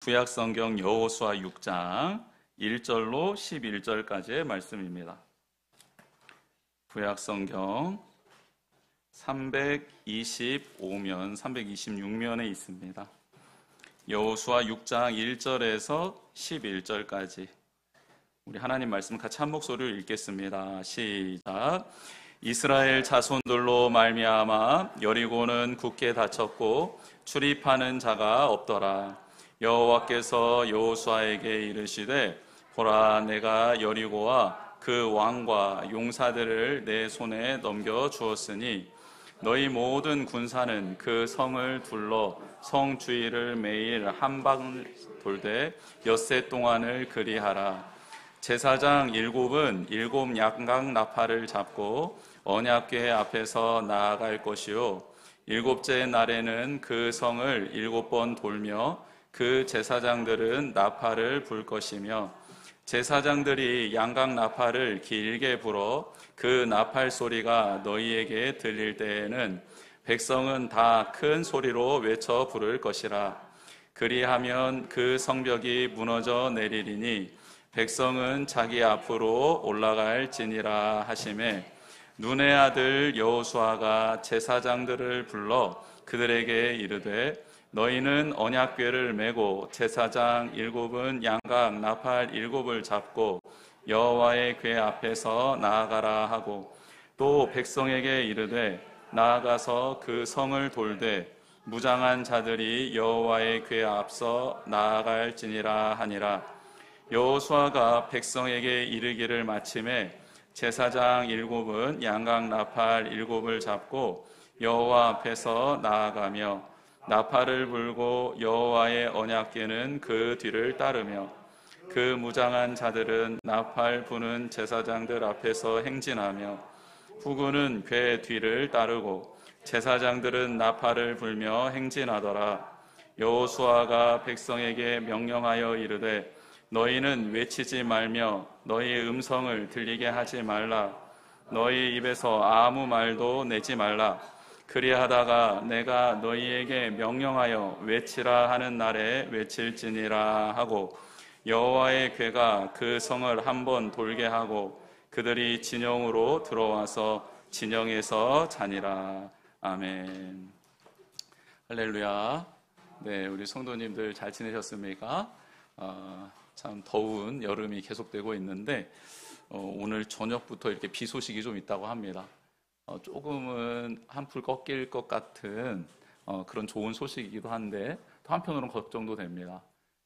구약성경 여호수아 6장 1절로 11절까지의 말씀입니다. 구약성경 325면, 326면에 있습니다. 여호수아 6장 1절에서 11절까지 우리 하나님 말씀 같이 한 목소리로 읽겠습니다. 시작. 이스라엘 자손들로 말미암아 여리고는 굳게 닫혔고 출입하는 자가 없더라. 여호와께서 여호수아에게 이르시되 보라, 내가 여리고와 그 왕과 용사들을 내 손에 넘겨 주었으니 너희 모든 군사는 그 성을 둘러 성 주위를 매일 한 방 돌되 엿새 동안을 그리하라. 제사장 7은 7 양각 나팔을 잡고 언약궤 앞에서 나아갈 것이요 7째 날에는 그 성을 7번 돌며 그 제사장들은 나팔을 불 것이며 제사장들이 양각 나팔을 길게 불어 그 나팔 소리가 너희에게 들릴 때에는 백성은 다 큰 소리로 외쳐 부를 것이라. 그리하면 그 성벽이 무너져 내리리니 백성은 자기 앞으로 올라갈지니라 하시매 눈의 아들 여호수아가 제사장들을 불러 그들에게 이르되 너희는 언약궤를 메고 제사장 7은 양각 나팔 7을 잡고 여호와의 궤 앞에서 나아가라 하고 또 백성에게 이르되 나아가서 그 성을 돌되 무장한 자들이 여호와의 궤 앞서 나아갈지니라 하니라. 여호수아가 백성에게 이르기를 마침에 제사장 7은 양각 나팔 7을 잡고 여호와 앞에서 나아가며 나팔을 불고 여호와의 언약궤는 그 뒤를 따르며 그 무장한 자들은 나팔 부는 제사장들 앞에서 행진하며 후군은 궤 뒤를 따르고 제사장들은 나팔을 불며 행진하더라. 여호수아가 백성에게 명령하여 이르되 너희는 외치지 말며 너희의 음성을 들리게 하지 말라. 너희 입에서 아무 말도 내지 말라. 그리하다가 내가 너희에게 명령하여 외치라 하는 날에 외칠지니라 하고 여호와의 궤가 그 성을 한번 돌게 하고 그들이 진영으로 들어와서 진영에서 자니라. 아멘. 할렐루야. 네, 우리 성도님들 잘 지내셨습니까? 참 더운 여름이 계속되고 있는데 오늘 저녁부터 이렇게 비 소식이 좀 있다고 합니다. 조금은 한풀 꺾일 것 같은 그런 좋은 소식이기도 한데 또 한편으로는 걱정도 됩니다.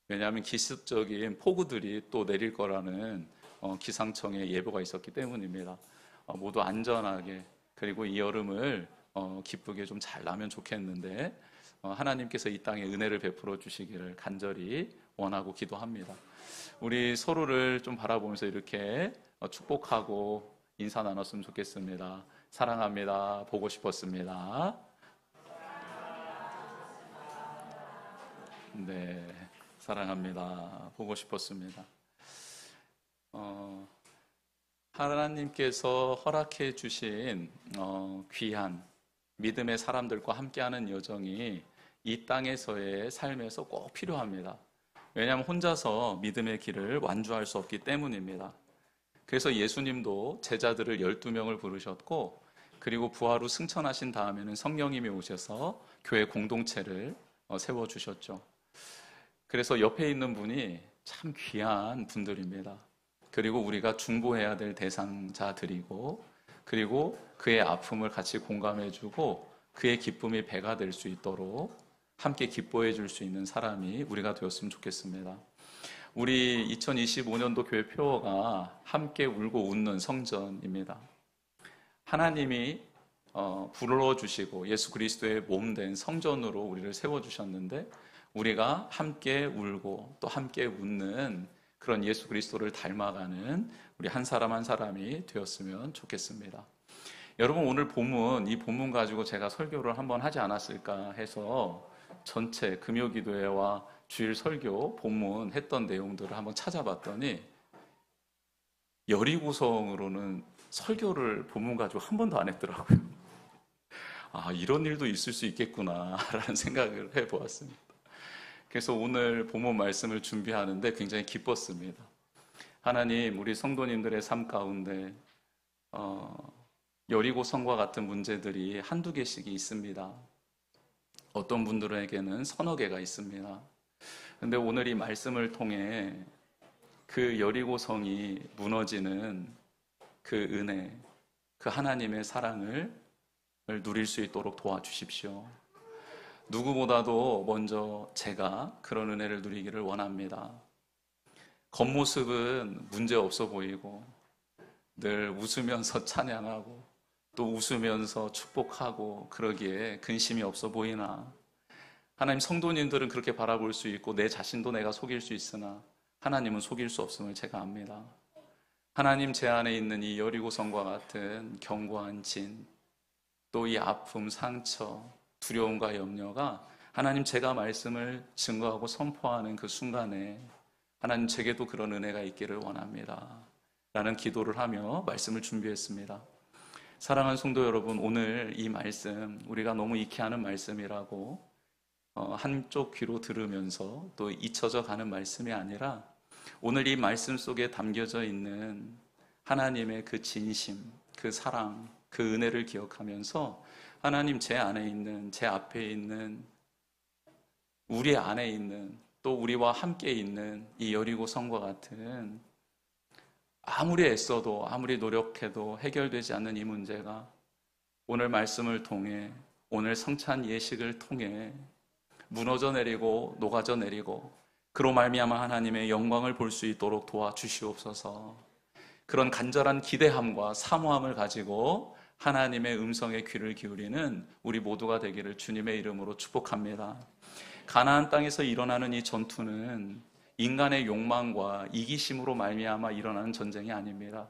왜냐하면 기습적인 폭우들이 또 내릴 거라는 기상청의 예보가 있었기 때문입니다. 모두 안전하게 그리고 이 여름을 기쁘게 좀 잘 나면 좋겠는데 하나님께서 이 땅에 은혜를 베풀어 주시기를 간절히 원하고 기도합니다. 우리 서로를 좀 바라보면서 이렇게 축복하고 인사 나눴으면 좋겠습니다. 사랑합니다. 보고 싶었습니다. 네, 사랑합니다. 보고 싶었습니다. 하나님께서 허락해 주신 귀한 믿음의 사람들과 함께하는 여정이 이 땅에서의 삶에서 꼭 필요합니다. 왜냐하면 혼자서 믿음의 길을 완주할 수 없기 때문입니다. 그래서 예수님도 제자들을 12명을 부르셨고 그리고 부활 후 승천하신 다음에는 성령님이 오셔서 교회 공동체를 세워주셨죠. 그래서 옆에 있는 분이 참 귀한 분들입니다. 그리고 우리가 중보해야 될 대상자들이고 그리고 그의 아픔을 같이 공감해주고 그의 기쁨이 배가 될 수 있도록 함께 기뻐해 줄 수 있는 사람이 우리가 되었으면 좋겠습니다. 우리 2025년도 교회 표어가 함께 울고 웃는 성전입니다. 하나님이 불러주시고 예수 그리스도의 몸된 성전으로 우리를 세워주셨는데 우리가 함께 울고 또 함께 웃는 그런 예수 그리스도를 닮아가는 우리 한 사람 한 사람이 되었으면 좋겠습니다. 여러분 오늘 본문, 이 본문 가지고 제가 설교를 한번 하지 않았을까 해서 전체 금요기도회와 주일 설교 본문 했던 내용들을 한번 찾아봤더니 여리고성으로는 설교를 본문 가지고 한 번도 안 했더라고요. 아, 이런 일도 있을 수 있겠구나 라는 생각을 해보았습니다. 그래서 오늘 본문 말씀을 준비하는데 굉장히 기뻤습니다. 하나님, 우리 성도님들의 삶 가운데 여리고성과 같은 문제들이 한두 개씩 있습니다. 어떤 분들에게는 서너 개가 있습니다. 근데 오늘 이 말씀을 통해 그 여리고성이 무너지는 그 은혜, 그 하나님의 사랑을 누릴 수 있도록 도와주십시오. 누구보다도 먼저 제가 그런 은혜를 누리기를 원합니다. 겉모습은 문제 없어 보이고 늘 웃으면서 찬양하고 또 웃으면서 축복하고 그러기에 근심이 없어 보이나, 하나님, 성도님들은 그렇게 바라볼 수 있고 내 자신도 내가 속일 수 있으나 하나님은 속일 수 없음을 제가 압니다. 하나님, 제 안에 있는 이 여리고성과 같은 견고한 진, 또 이 아픔, 상처, 두려움과 염려가 하나님, 제가 말씀을 증거하고 선포하는 그 순간에 하나님, 제게도 그런 은혜가 있기를 원합니다 라는 기도를 하며 말씀을 준비했습니다. 사랑하는 성도 여러분, 오늘 이 말씀 우리가 너무 익히하는 말씀이라고 한쪽 귀로 들으면서 또 잊혀져 가는 말씀이 아니라, 오늘 이 말씀 속에 담겨져 있는 하나님의 그 진심, 그 사랑, 그 은혜를 기억하면서 하나님, 제 안에 있는, 제 앞에 있는, 우리 안에 있는, 또 우리와 함께 있는 이 여리고성과 같은, 아무리 애써도 아무리 노력해도 해결되지 않는 이 문제가 오늘 말씀을 통해, 오늘 성찬 예식을 통해 무너져 내리고 녹아져 내리고 그로 말미암아 하나님의 영광을 볼 수 있도록 도와주시옵소서. 그런 간절한 기대함과 사모함을 가지고 하나님의 음성에 귀를 기울이는 우리 모두가 되기를 주님의 이름으로 축복합니다. 가나안 땅에서 일어나는 이 전투는 인간의 욕망과 이기심으로 말미암아 일어나는 전쟁이 아닙니다.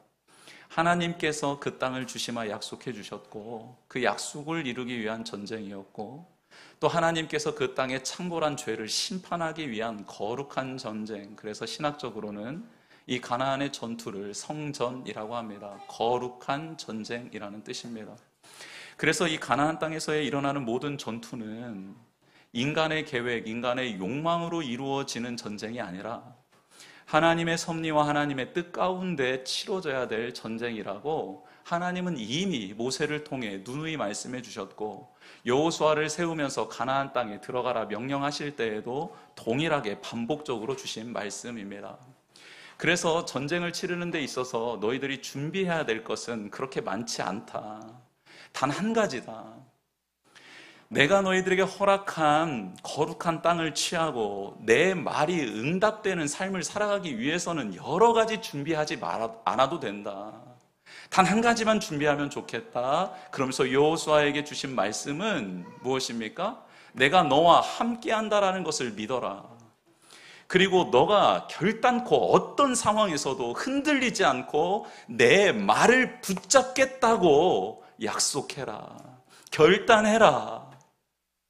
하나님께서 그 땅을 주시마 약속해 주셨고 그 약속을 이루기 위한 전쟁이었고, 또 하나님께서 그 땅의 창궐한 죄를 심판하기 위한 거룩한 전쟁, 그래서 신학적으로는 이 가나안의 전투를 성전이라고 합니다. 거룩한 전쟁이라는 뜻입니다. 그래서 이 가나안 땅에서 일어나는 모든 전투는 인간의 계획, 인간의 욕망으로 이루어지는 전쟁이 아니라 하나님의 섭리와 하나님의 뜻 가운데 치러져야 될 전쟁이라고 하나님은 이미 모세를 통해 누누이 말씀해 주셨고, 여호수아를 세우면서 가나안 땅에 들어가라 명령하실 때에도 동일하게 반복적으로 주신 말씀입니다. 그래서 전쟁을 치르는 데 있어서 너희들이 준비해야 될 것은 그렇게 많지 않다. 단 한 가지다. 내가 너희들에게 허락한 거룩한 땅을 취하고 내 말이 응답되는 삶을 살아가기 위해서는 여러 가지 준비하지 않아도 된다. 단 한 가지만 준비하면 좋겠다. 그러면서 여호수아에게 주신 말씀은 무엇입니까? 내가 너와 함께한다라는 것을 믿어라. 그리고 너가 결단코 어떤 상황에서도 흔들리지 않고 내 말을 붙잡겠다고 약속해라. 결단해라.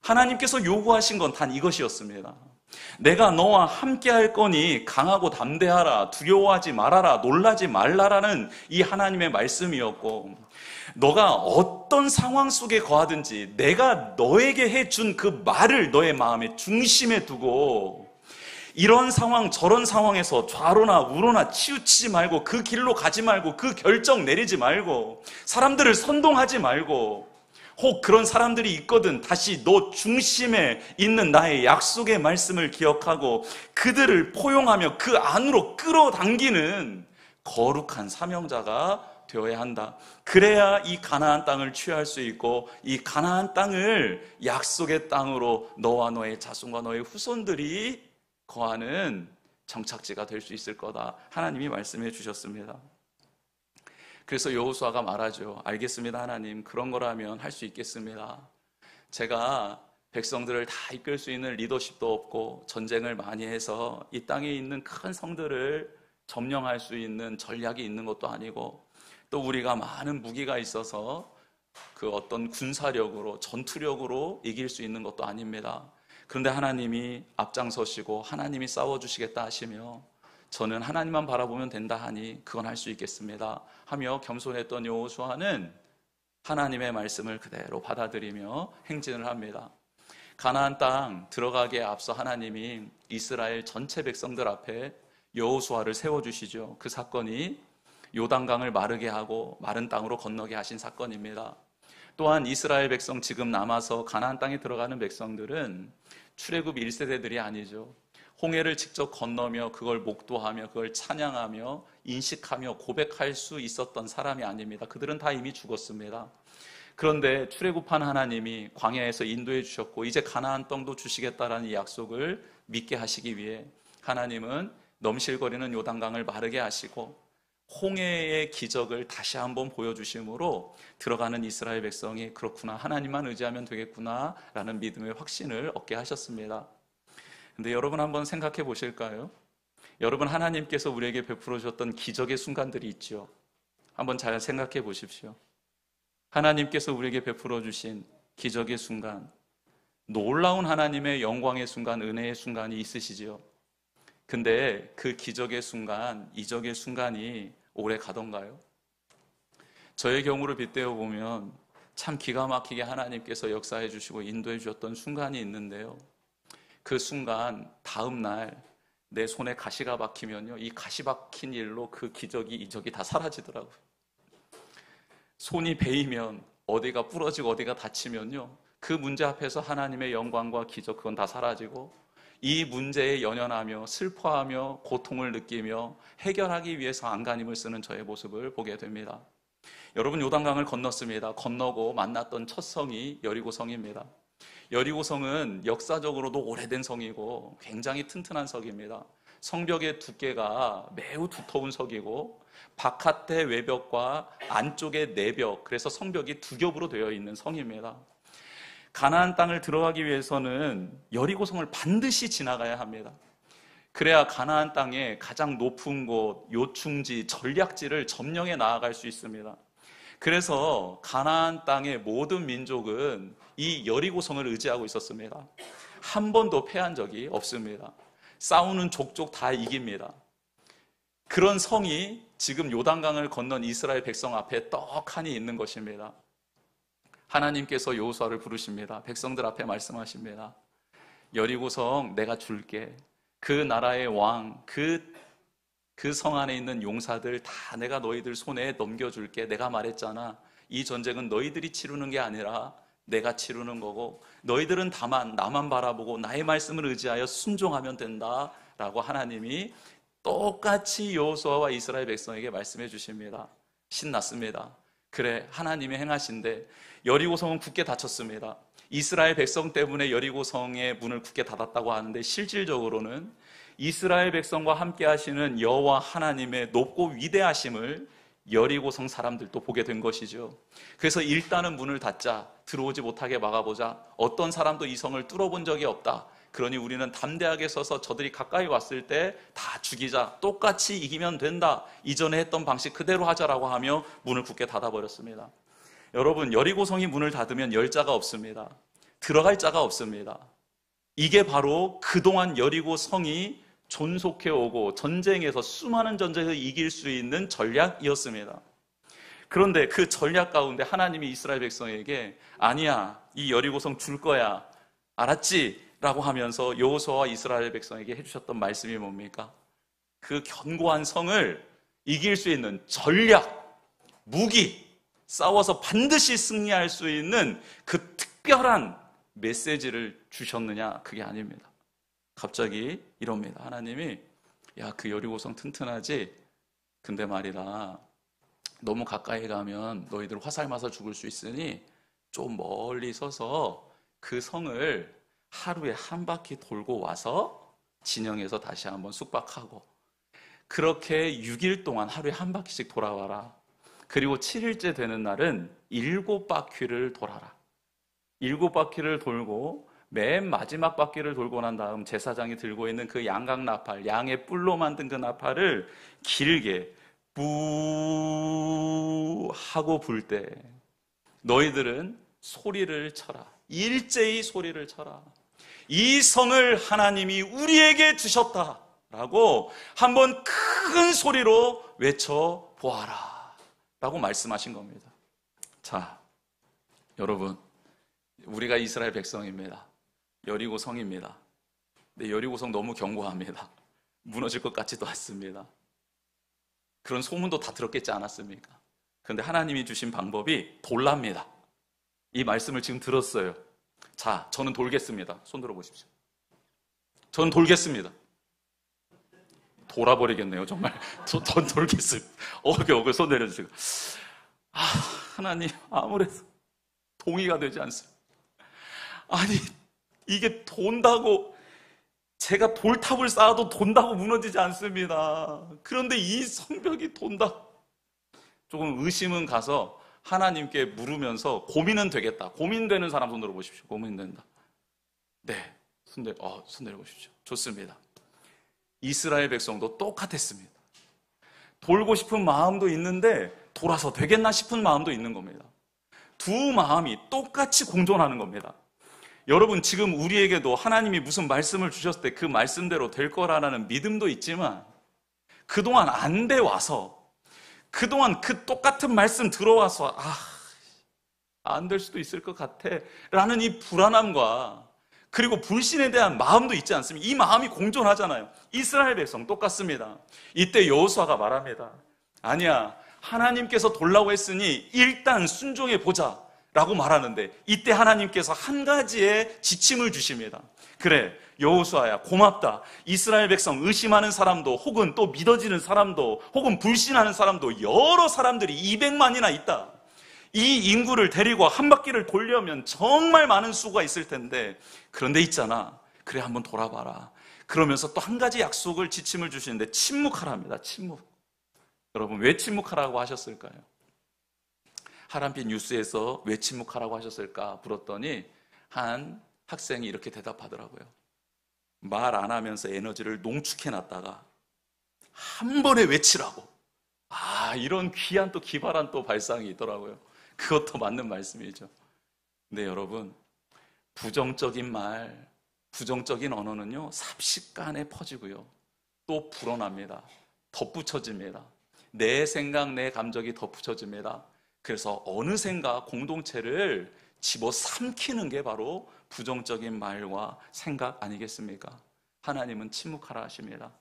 하나님께서 요구하신 건 단 이것이었습니다. 내가 너와 함께 할 거니 강하고 담대하라, 두려워하지 말아라, 놀라지 말라라는 이 하나님의 말씀이었고, 너가 어떤 상황 속에 거하든지 내가 너에게 해준 그 말을 너의 마음의 중심에 두고, 이런 상황 저런 상황에서 좌로나 우로나 치우치지 말고, 그 길로 가지 말고, 그 결정 내리지 말고, 사람들을 선동하지 말고, 혹 그런 사람들이 있거든 다시 너 중심에 있는 나의 약속의 말씀을 기억하고 그들을 포용하며 그 안으로 끌어당기는 거룩한 사명자가 되어야 한다. 그래야 이 가나안 땅을 취할 수 있고 이 가나안 땅을 약속의 땅으로 너와 너의 자손과 너의 후손들이 거하는 정착지가 될 수 있을 거다. 하나님이 말씀해 주셨습니다. 그래서 여호수아가 말하죠. 알겠습니다, 하나님. 그런 거라면 할 수 있겠습니다. 제가 백성들을 다 이끌 수 있는 리더십도 없고 전쟁을 많이 해서 이 땅에 있는 큰 성들을 점령할 수 있는 전략이 있는 것도 아니고, 또 우리가 많은 무기가 있어서 그 어떤 군사력으로 전투력으로 이길 수 있는 것도 아닙니다. 그런데 하나님이 앞장서시고 하나님이 싸워주시겠다 하시며 저는 하나님만 바라보면 된다 하니 그건 할 수 있겠습니다 하며 겸손했던 여호수아는 하나님의 말씀을 그대로 받아들이며 행진을 합니다. 가나안 땅 들어가기에 앞서 하나님이 이스라엘 전체 백성들 앞에 여호수아를 세워주시죠. 그 사건이 요단강을 마르게 하고 마른 땅으로 건너게 하신 사건입니다. 또한 이스라엘 백성 지금 남아서 가나안 땅에 들어가는 백성들은 출애굽 1세대들이 아니죠. 홍해를 직접 건너며 그걸 목도하며 그걸 찬양하며 인식하며 고백할 수 있었던 사람이 아닙니다. 그들은 다 이미 죽었습니다. 그런데 출애굽한 하나님이 광야에서 인도해 주셨고 이제 가나안 땅도 주시겠다라는 이 약속을 믿게 하시기 위해 하나님은 넘실거리는 요단강을 마르게 하시고 홍해의 기적을 다시 한번 보여주심으로 들어가는 이스라엘 백성이 그렇구나, 하나님만 의지하면 되겠구나 라는 믿음의 확신을 얻게 하셨습니다. 근데 여러분 한번 생각해 보실까요? 여러분, 하나님께서 우리에게 베풀어 주셨던 기적의 순간들이 있죠. 한번 잘 생각해 보십시오. 하나님께서 우리에게 베풀어 주신 기적의 순간, 놀라운 하나님의 영광의 순간, 은혜의 순간이 있으시지요. 근데 그 기적의 순간, 이적의 순간이 오래 가던가요? 저의 경우를 빗대어 보면 참 기가 막히게 하나님께서 역사해 주시고 인도해 주셨던 순간이 있는데요. 그 순간 다음 날 내 손에 가시가 박히면요, 이 가시 박힌 일로 그 기적이, 이적이 다 사라지더라고요. 손이 베이면 어디가 부러지고 어디가 다치면요, 그 문제 앞에서 하나님의 영광과 기적, 그건 다 사라지고 이 문제에 연연하며 슬퍼하며 고통을 느끼며 해결하기 위해서 안간힘을 쓰는 저의 모습을 보게 됩니다. 여러분, 요단강을 건넜습니다. 건너고 만났던 첫 성이 여리고성입니다. 여리고성은 역사적으로도 오래된 성이고 굉장히 튼튼한 성입니다. 성벽의 두께가 매우 두터운 성이고 바깥의 외벽과 안쪽의 내벽, 그래서 성벽이 두 겹으로 되어 있는 성입니다. 가나안 땅을 들어가기 위해서는 여리고성을 반드시 지나가야 합니다. 그래야 가나안 땅의 가장 높은 곳, 요충지, 전략지를 점령해 나아갈 수 있습니다. 그래서 가나안 땅의 모든 민족은 이 여리고성을 의지하고 있었습니다. 한 번도 패한 적이 없습니다. 싸우는 족족 다 이깁니다. 그런 성이 지금 요단강을 건넌 이스라엘 백성 앞에 떡하니 있는 것입니다. 하나님께서 여호수아를 부르십니다. 백성들 앞에 말씀하십니다. 여리고성 내가 줄게. 그 나라의 왕, 그 성 안에 있는 용사들 다 내가 너희들 손에 넘겨줄게. 내가 말했잖아. 이 전쟁은 너희들이 치르는 게 아니라 내가 치르는 거고 너희들은 다만 나만 바라보고 나의 말씀을 의지하여 순종하면 된다 라고 하나님이 똑같이 여호수아와 이스라엘 백성에게 말씀해 주십니다. 신났습니다. 그래, 하나님이 행하신데 여리고성은 굳게 닫혔습니다. 이스라엘 백성 때문에 여리고성의 문을 굳게 닫았다고 하는데 실질적으로는 이스라엘 백성과 함께 하시는 여호와 하나님의 높고 위대하심을 여리고성 사람들도 보게 된 것이죠. 그래서 일단은 문을 닫자, 들어오지 못하게 막아보자. 어떤 사람도 이 성을 뚫어본 적이 없다. 그러니 우리는 담대하게 서서 저들이 가까이 왔을 때 다 죽이자. 똑같이 이기면 된다. 이전에 했던 방식 그대로 하자라고 하며 문을 굳게 닫아버렸습니다. 여러분, 여리고성이 문을 닫으면 열 자가 없습니다. 들어갈 자가 없습니다. 이게 바로 그동안 여리고성이 존속해 오고 전쟁에서, 수많은 전쟁에서 이길 수 있는 전략이었습니다. 그런데 그 전략 가운데 하나님이 이스라엘 백성에게 아니야, 이 여리고성 줄 거야, 알았지? 라고 하면서 여호수아와 이스라엘 백성에게 해주셨던 말씀이 뭡니까? 그 견고한 성을 이길 수 있는 전략, 무기, 싸워서 반드시 승리할 수 있는 그 특별한 메시지를 주셨느냐? 그게 아닙니다. 갑자기 이럽니다. 하나님이, 야, 그 여리고성 튼튼하지? 근데 말이다, 너무 가까이 가면 너희들 화살 맞아 죽을 수 있으니 좀 멀리 서서 그 성을 하루에 한 바퀴 돌고 와서 진영에서 다시 한번 숙박하고, 그렇게 6일 동안 하루에 한 바퀴씩 돌아와라. 그리고 7일째 되는 날은 7바퀴를 돌아라. 7바퀴를 돌고 맨 마지막 바퀴를 돌고 난 다음 제사장이 들고 있는 그 양각 나팔, 양의 뿔로 만든 그 나팔을 길게 뿌 하고 불 때 너희들은 소리를 쳐라. 일제히 소리를 쳐라. 이 성을 하나님이 우리에게 주셨다라고 한번 큰 소리로 외쳐보아라 라고 말씀하신 겁니다. 자, 여러분, 우리가 이스라엘 백성입니다. 여리고 성입니다. 근데 여리고 성 너무 견고합니다. 무너질 것 같지도 않습니다. 그런 소문도 다 들었겠지 않았습니까? 그런데 하나님이 주신 방법이 돌랍니다. 이 말씀을 지금 들었어요. 자, 저는 돌겠습니다. 손 들어보십시오. 저는 돌겠습니다. 돌아버리겠네요, 정말. 전 돌겠습니다. 어겨 손 내려주시고. 하나님, 아무래도 동의가 되지 않습니다. 아니, 이게 돈다고, 제가 돌탑을 쌓아도 돈다고 무너지지 않습니다. 그런데 이 성벽이 돈다. 조금 의심은 가서 하나님께 물으면서 고민은 되겠다. 고민되는 사람 손 들어보십시오. 고민된다. 네, 손 내려보십시오. 좋습니다. 이스라엘 백성도 똑같았습니다. 돌고 싶은 마음도 있는데 돌아서 되겠나 싶은 마음도 있는 겁니다. 두 마음이 똑같이 공존하는 겁니다. 여러분, 지금 우리에게도 하나님이 무슨 말씀을 주셨을 때 그 말씀대로 될 거라는 믿음도 있지만 그동안 안 돼 와서, 그동안 그 똑같은 말씀 들어와서 안 될 수도 있을 것 같아 라는 이 불안함과 그리고 불신에 대한 마음도 있지 않습니까? 이 마음이 공존하잖아요. 이스라엘 백성 똑같습니다. 이때 여호수아가 말합니다. 아니야, 하나님께서 돌라고 했으니 일단 순종해 보자 라고 말하는데, 이때 하나님께서 한 가지의 지침을 주십니다. 그래, 여호수아야, 고맙다. 이스라엘 백성 의심하는 사람도, 혹은 또 믿어지는 사람도, 혹은 불신하는 사람도 여러 사람들이 200만이나 있다. 이 인구를 데리고 한 바퀴를 돌려면 정말 많은 수가 있을 텐데, 그런데 있잖아, 그래, 한번 돌아봐라. 그러면서 또 한 가지 약속을, 지침을 주시는데 침묵하랍니다. 침묵. 여러분, 왜 침묵하라고 하셨을까요? 하람빛 뉴스에서 왜 침묵하라고 하셨을까 물었더니 한 학생이 이렇게 대답하더라고요. 말 안 하면서 에너지를 농축해놨다가 한 번에 외치라고. 이런 귀한 또 기발한 또 발상이 있더라고요. 그것도 맞는 말씀이죠. 근데 여러분, 부정적인 말, 부정적인 언어는요, 삽시간에 퍼지고요, 또 불어납니다. 덧붙여집니다. 내 생각, 내 감정이 덧붙여집니다. 그래서 어느샌가 공동체를 집어삼키는 게 바로 부정적인 말과 생각 아니겠습니까? 하나님은 침묵하라 하십니다.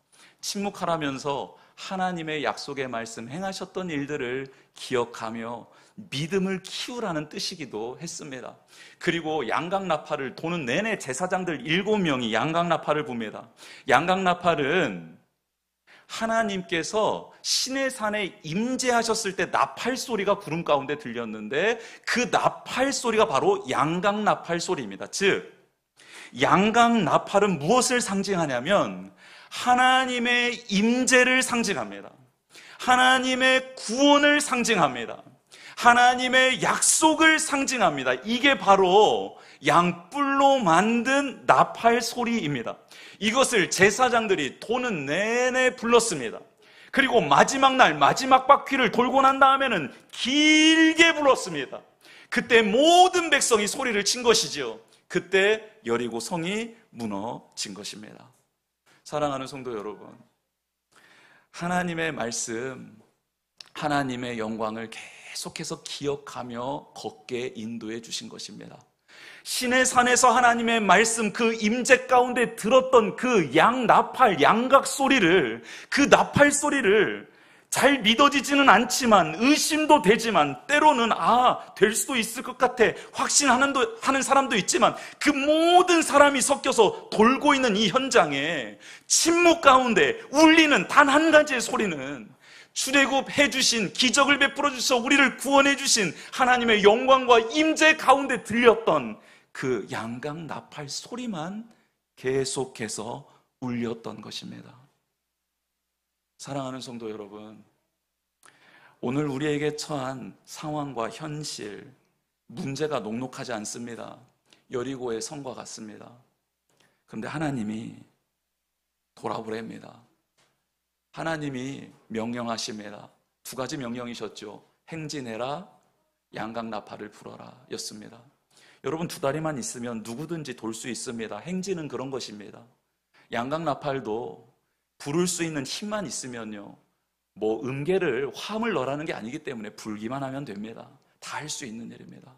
침묵하라면서 하나님의 약속의 말씀, 행하셨던 일들을 기억하며 믿음을 키우라는 뜻이기도 했습니다. 그리고 양강나팔을 도는 내내 제사장들 7명이 양강나팔을 붑니다. 양강나팔은 하나님께서 시내산에 임재하셨을 때 나팔 소리가 구름 가운데 들렸는데, 그 나팔 소리가 바로 양강나팔 소리입니다. 즉, 양강나팔은 무엇을 상징하냐면 하나님의 임재를 상징합니다. 하나님의 구원을 상징합니다. 하나님의 약속을 상징합니다. 이게 바로 양뿔로 만든 나팔 소리입니다. 이것을 제사장들이 도는 내내 불렀습니다. 그리고 마지막 날, 마지막 바퀴를 돌고 난 다음에는 길게 불렀습니다. 그때 모든 백성이 소리를 친 것이지요. 그때 여리고 성이 무너진 것입니다. 사랑하는 성도 여러분, 하나님의 말씀, 하나님의 영광을 계속해서 기억하며 걷게 인도해 주신 것입니다. 시내산에서 하나님의 말씀, 그 임재 가운데 들었던 그 양나팔, 양각 소리를, 그 나팔 소리를 잘 믿어지지는 않지만, 의심도 되지만, 때로는 될 수도 있을 것 같아 확신하는 사람도 있지만, 그 모든 사람이 섞여서 돌고 있는 이 현장에 침묵 가운데 울리는 단 한 가지의 소리는 출애굽해 주신, 기적을 베풀어 주셔서 우리를 구원해 주신 하나님의 영광과 임재 가운데 들렸던 그 양강 나팔 소리만 계속해서 울렸던 것입니다. 사랑하는 성도 여러분, 오늘 우리에게 처한 상황과 현실, 문제가 녹록하지 않습니다. 여리고의 성과 같습니다. 그런데 하나님이 돌아보랍니다. 하나님이 명령하십니다. 두 가지 명령이셨죠. 행진해라, 양강나팔을 불어라 였습니다. 여러분, 두 다리만 있으면 누구든지 돌 수 있습니다. 행진은 그런 것입니다. 양강나팔도 부를 수 있는 힘만 있으면요, 음계를 화음을 넣으라는 게 아니기 때문에 불기만 하면 됩니다. 다 할 수 있는 일입니다.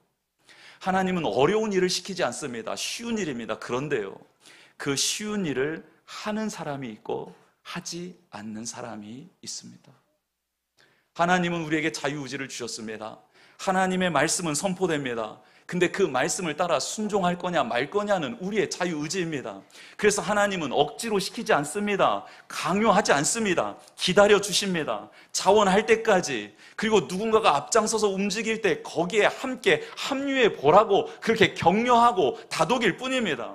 하나님은 어려운 일을 시키지 않습니다. 쉬운 일입니다. 그런데요, 그 쉬운 일을 하는 사람이 있고 하지 않는 사람이 있습니다. 하나님은 우리에게 자유의지를 주셨습니다. 하나님의 말씀은 선포됩니다. 근데 그 말씀을 따라 순종할 거냐 말 거냐는 우리의 자유의지입니다. 그래서 하나님은 억지로 시키지 않습니다. 강요하지 않습니다. 기다려 주십니다. 자원할 때까지. 그리고 누군가가 앞장서서 움직일 때 거기에 함께 합류해 보라고 그렇게 격려하고 다독일 뿐입니다.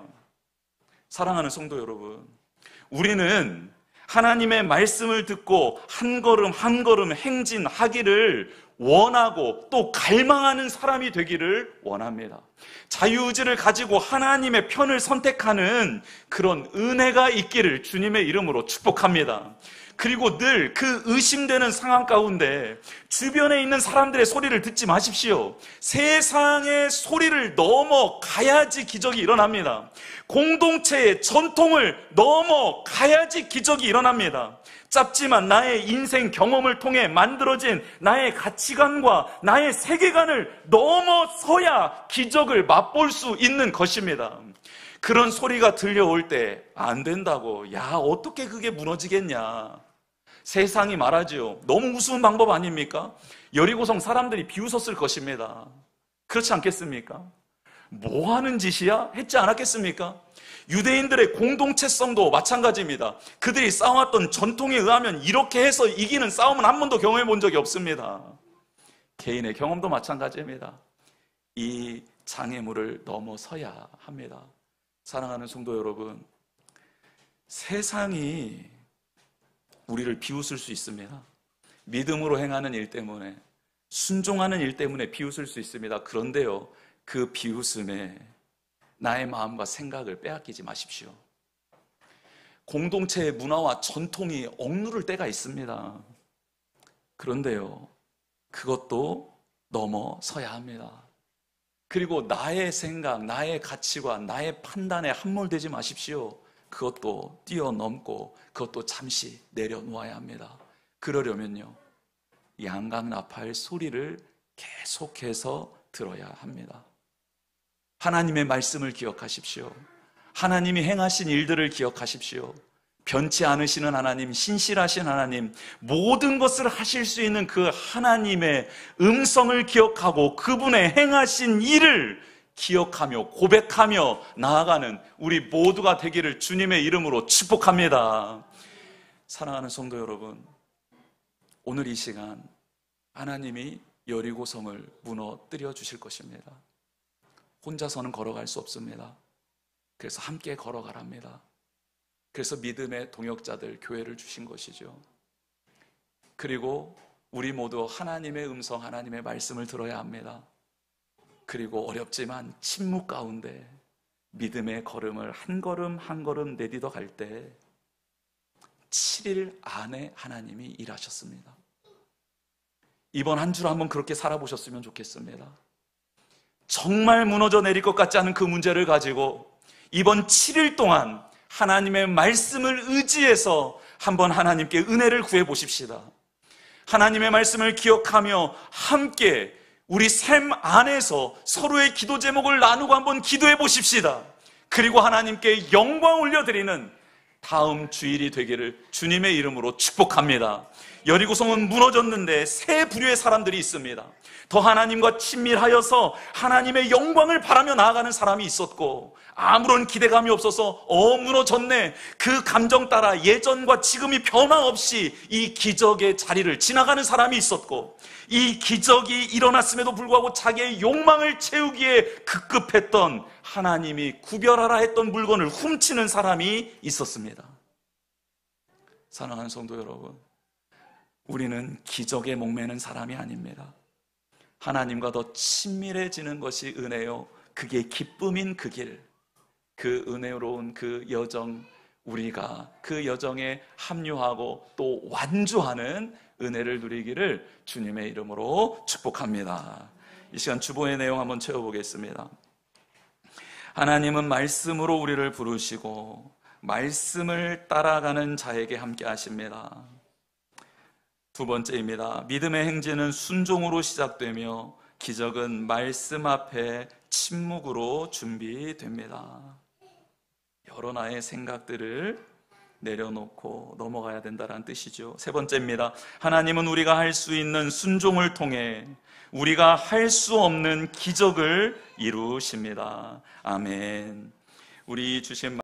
사랑하는 성도 여러분, 우리는 하나님의 말씀을 듣고 한 걸음 한 걸음 행진하기를 원하고 또 갈망하는 사람이 되기를 원합니다. 자유의지를 가지고 하나님의 편을 선택하는 그런 은혜가 있기를 주님의 이름으로 축복합니다. 그리고 늘 그 의심되는 상황 가운데 주변에 있는 사람들의 소리를 듣지 마십시오. 세상의 소리를 넘어가야지 기적이 일어납니다. 공동체의 전통을 넘어가야지 기적이 일어납니다. 짧지만 나의 인생 경험을 통해 만들어진 나의 가치관과 나의 세계관을 넘어서야 기적을 맛볼 수 있는 것입니다. 그런 소리가 들려올 때 안 된다고, 야, 어떻게 그게 무너지겠냐, 세상이 말하죠. 너무 우스운 방법 아닙니까? 여리고성 사람들이 비웃었을 것입니다. 그렇지 않겠습니까? 뭐 하는 짓이야? 했지 않았겠습니까? 유대인들의 공동체성도 마찬가지입니다. 그들이 쌓아왔던 전통에 의하면 이렇게 해서 이기는 싸움은 한 번도 경험해 본 적이 없습니다. 개인의 경험도 마찬가지입니다. 이 장애물을 넘어서야 합니다. 사랑하는 성도 여러분, 세상이 우리를 비웃을 수 있습니다. 믿음으로 행하는 일 때문에, 순종하는 일 때문에 비웃을 수 있습니다. 그런데요, 그 비웃음에 나의 마음과 생각을 빼앗기지 마십시오. 공동체의 문화와 전통이 억누를 때가 있습니다. 그런데요, 그것도 넘어서야 합니다. 그리고 나의 생각, 나의 가치관, 나의 판단에 함몰되지 마십시오. 그것도 뛰어넘고 그것도 잠시 내려놓아야 합니다. 그러려면요, 양강나팔 소리를 계속해서 들어야 합니다. 하나님의 말씀을 기억하십시오. 하나님이 행하신 일들을 기억하십시오. 변치 않으시는 하나님, 신실하신 하나님, 모든 것을 하실 수 있는 그 하나님의 음성을 기억하고 그분의 행하신 일을 기억하며 고백하며 나아가는 우리 모두가 되기를 주님의 이름으로 축복합니다. 사랑하는 성도 여러분, 오늘 이 시간 하나님이 여리고성을 무너뜨려 주실 것입니다. 혼자서는 걸어갈 수 없습니다. 그래서 함께 걸어가랍니다. 그래서 믿음의 동역자들, 교회를 주신 것이죠. 그리고 우리 모두 하나님의 음성, 하나님의 말씀을 들어야 합니다. 그리고 어렵지만 침묵 가운데 믿음의 걸음을 한 걸음 한 걸음 내딛어 갈 때 7일 안에 하나님이 일하셨습니다. 이번 한 주를 한번 그렇게 살아보셨으면 좋겠습니다. 정말 무너져 내릴 것 같지 않은 그 문제를 가지고 이번 7일 동안 하나님의 말씀을 의지해서 한번 하나님께 은혜를 구해 보십시다. 하나님의 말씀을 기억하며 함께 우리 삶 안에서 서로의 기도 제목을 나누고 한번 기도해 보십시다. 그리고 하나님께 영광 올려드리는 다음 주일이 되기를 주님의 이름으로 축복합니다. 여리고성은 무너졌는데 새 부류의 사람들이 있습니다. 더 하나님과 친밀하여서 하나님의 영광을 바라며 나아가는 사람이 있었고, 아무런 기대감이 없어서 무너졌네, 그 감정 따라 예전과 지금이 변화없이 이 기적의 자리를 지나가는 사람이 있었고, 이 기적이 일어났음에도 불구하고 자기의 욕망을 채우기에 급급했던, 하나님이 구별하라 했던 물건을 훔치는 사람이 있었습니다. 사랑하는 성도 여러분, 우리는 기적에 목매는 사람이 아닙니다. 하나님과 더 친밀해지는 것이 은혜요, 그게 기쁨인 그 길, 그 은혜로운 그 여정, 우리가 그 여정에 합류하고 또 완주하는 은혜를 누리기를 주님의 이름으로 축복합니다. 이 시간 주보의 내용 한번 채워보겠습니다. 하나님은 말씀으로 우리를 부르시고 말씀을 따라가는 자에게 함께 하십니다. 두 번째입니다. 믿음의 행진은 순종으로 시작되며 기적은 말씀 앞에 침묵으로 준비됩니다. 여러 나의 생각들을 내려놓고 넘어가야 된다는 뜻이죠. 세 번째입니다. 하나님은 우리가 할 수 있는 순종을 통해 우리가 할 수 없는 기적을 이루십니다. 아멘. 우리 주신